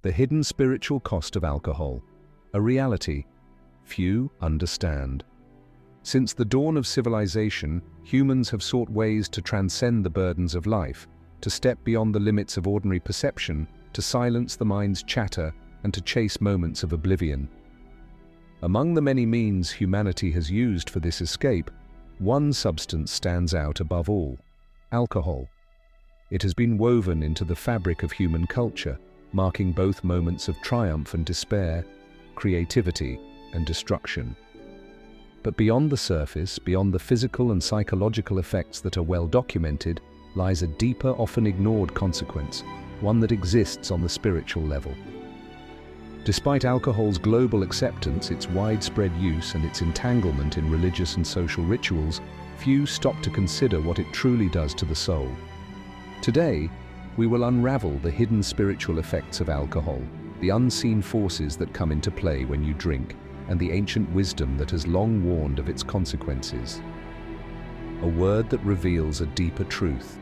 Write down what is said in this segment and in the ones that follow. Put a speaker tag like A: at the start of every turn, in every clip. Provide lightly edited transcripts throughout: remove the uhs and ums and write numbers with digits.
A: The hidden spiritual cost of alcohol, a reality few understand. Since the dawn of civilization, humans have sought ways to transcend the burdens of life, to step beyond the limits of ordinary perception, to silence the mind's chatter, and to chase moments of oblivion. Among the many means humanity has used for this escape, one substance stands out above all: alcohol. It has been woven into the fabric of human culture, marking both moments of triumph and despair, creativity and destruction. But beyond the surface, beyond the physical and psychological effects that are well documented, lies a deeper, often ignored consequence, one that exists on the spiritual level. Despite alcohol's global acceptance, its widespread use, and its entanglement in religious and social rituals, few stop to consider what it truly does to the soul. Today, we will unravel the hidden spiritual effects of alcohol, the unseen forces that come into play when you drink, and the ancient wisdom that has long warned of its consequences. A word that reveals a deeper truth.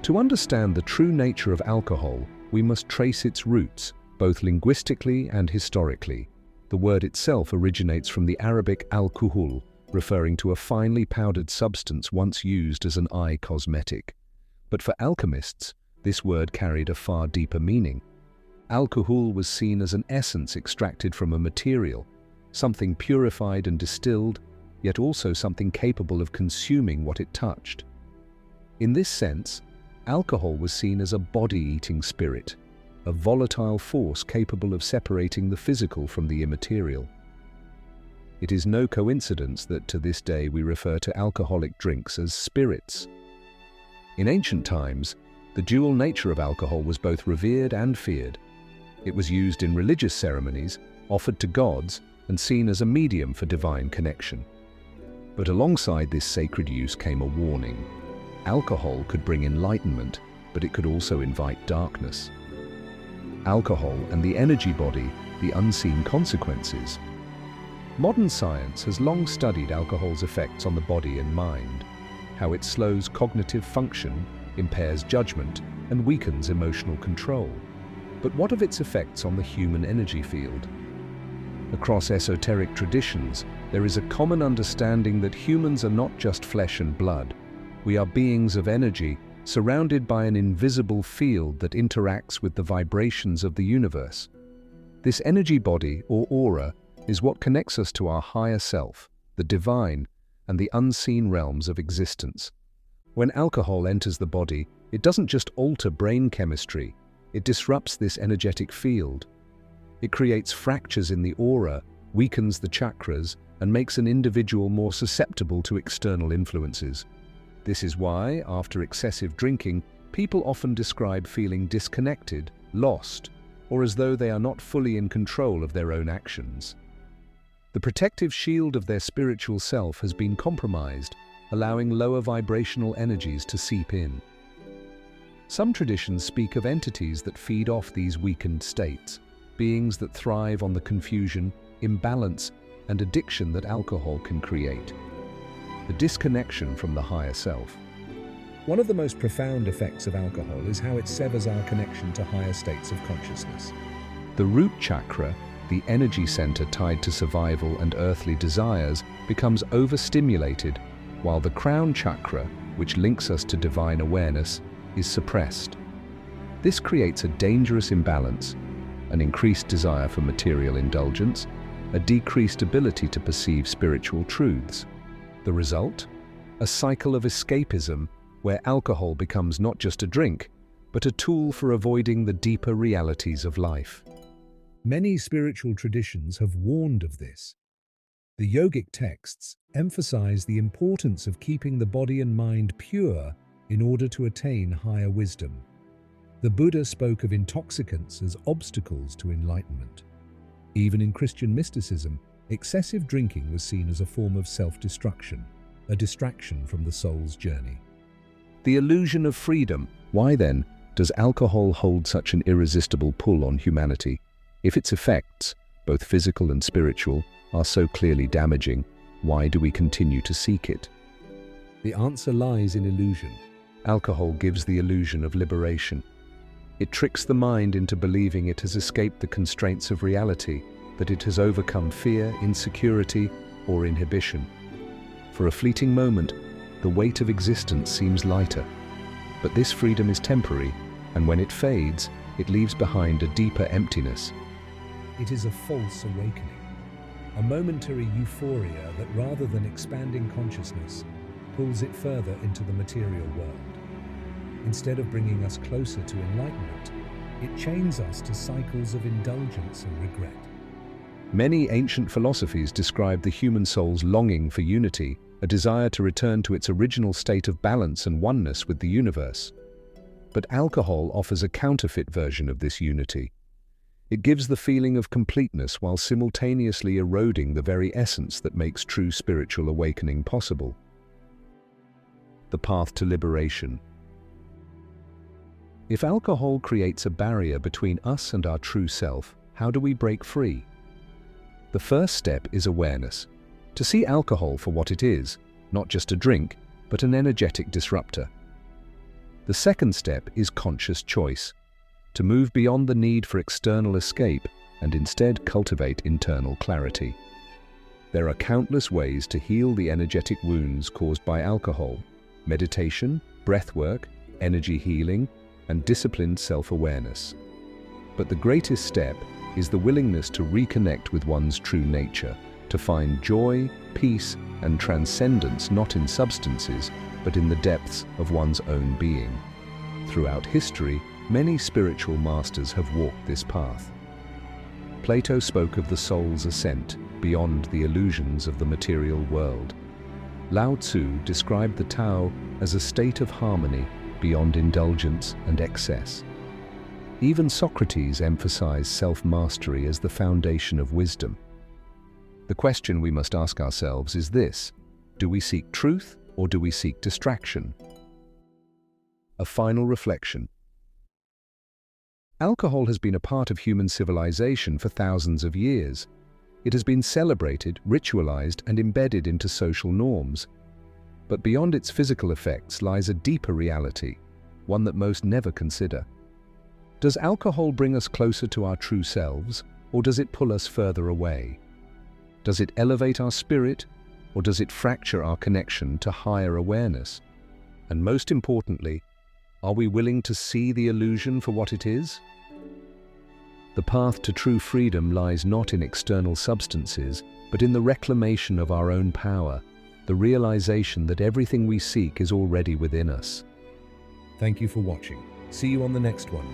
A: To understand the true nature of alcohol, we must trace its roots, both linguistically and historically. The word itself originates from the Arabic al-kuhul, referring to a finely powdered substance once used as an eye cosmetic. But for alchemists, this word carried a far deeper meaning. Alcohol was seen as an essence extracted from a material, something purified and distilled, yet also something capable of consuming what it touched. In this sense, alcohol was seen as a body-eating spirit, a volatile force capable of separating the physical from the immaterial. It is no coincidence that to this day we refer to alcoholic drinks as spirits. In ancient times, the dual nature of alcohol was both revered and feared. It was used in religious ceremonies, offered to gods, and seen as a medium for divine connection. But alongside this sacred use came a warning. Alcohol could bring enlightenment, but it could also invite darkness. Alcohol and the energy body, the unseen consequences. Modern science has long studied alcohol's effects on the body and mind, how it slows cognitive function, impairs judgment, and weakens emotional control. But what of its effects on the human energy field? Across esoteric traditions, there is a common understanding that humans are not just flesh and blood. We are beings of energy, surrounded by an invisible field that interacts with the vibrations of the universe. This energy body, or aura, is what connects us to our higher self, the divine, and the unseen realms of existence. When alcohol enters the body, it doesn't just alter brain chemistry, it disrupts this energetic field. It creates fractures in the aura, weakens the chakras, and makes an individual more susceptible to external influences. This is why, after excessive drinking, people often describe feeling disconnected, lost, or as though they are not fully in control of their own actions. The protective shield of their spiritual self has been compromised, allowing lower vibrational energies to seep in. Some traditions speak of entities that feed off these weakened states, beings that thrive on the confusion, imbalance, and addiction that alcohol can create. The disconnection from the higher self. One of the most profound effects of alcohol is how it severs our connection to higher states of consciousness. The root chakra, the energy center tied to survival and earthly desires, becomes overstimulated, while the crown chakra, which links us to divine awareness, is suppressed. This creates a dangerous imbalance, an increased desire for material indulgence, a decreased ability to perceive spiritual truths. The result? A cycle of escapism where alcohol becomes not just a drink, but a tool for avoiding the deeper realities of life. Many spiritual traditions have warned of this. The yogic texts emphasize the importance of keeping the body and mind pure in order to attain higher wisdom. The Buddha spoke of intoxicants as obstacles to enlightenment. Even in Christian mysticism, excessive drinking was seen as a form of self-destruction, a distraction from the soul's journey. The illusion of freedom. Why then does alcohol hold such an irresistible pull on humanity? If its effects, both physical and spiritual, are so clearly damaging, why do we continue to seek it? The answer lies in illusion. Alcohol gives the illusion of liberation. It tricks the mind into believing it has escaped the constraints of reality, that it has overcome fear, insecurity, or inhibition. For a fleeting moment, the weight of existence seems lighter. But this freedom is temporary, and when it fades, it leaves behind a deeper emptiness.
B: It is a false awakening, a momentary euphoria that, rather than expanding consciousness, pulls it further into the material world. Instead of bringing us closer to enlightenment, it chains us to cycles of indulgence and regret.
A: Many ancient philosophies describe the human soul's longing for unity, a desire to return to its original state of balance and oneness with the universe. But alcohol offers a counterfeit version of this unity. It gives the feeling of completeness while simultaneously eroding the very essence that makes true spiritual awakening possible. The path to liberation. If alcohol creates a barrier between us and our true self, how do we break free? The first step is awareness. To see alcohol for what it is, not just a drink, but an energetic disruptor. The second step is conscious choice, to move beyond the need for external escape and instead cultivate internal clarity. There are countless ways to heal the energetic wounds caused by alcohol: meditation, breathwork, energy healing, and disciplined self-awareness. But the greatest step is the willingness to reconnect with one's true nature, to find joy, peace, and transcendence not in substances, but in the depths of one's own being. Throughout history, many spiritual masters have walked this path. Plato spoke of the soul's ascent beyond the illusions of the material world. Lao Tzu described the Tao as a state of harmony beyond indulgence and excess. Even Socrates emphasized self-mastery as the foundation of wisdom. The question we must ask ourselves is this: do we seek truth or do we seek distraction? A final reflection. Alcohol has been a part of human civilization for thousands of years. It has been celebrated, ritualized, and embedded into social norms. But beyond its physical effects lies a deeper reality, one that most never consider. Does alcohol bring us closer to our true selves, or does it pull us further away? Does it elevate our spirit, or does it fracture our connection to higher awareness? And most importantly, are we willing to see the illusion for what it is? The path to true freedom lies not in external substances, but in the reclamation of our own power, the realization that everything we seek is already within us.
B: Thank you for watching. See you on the next one.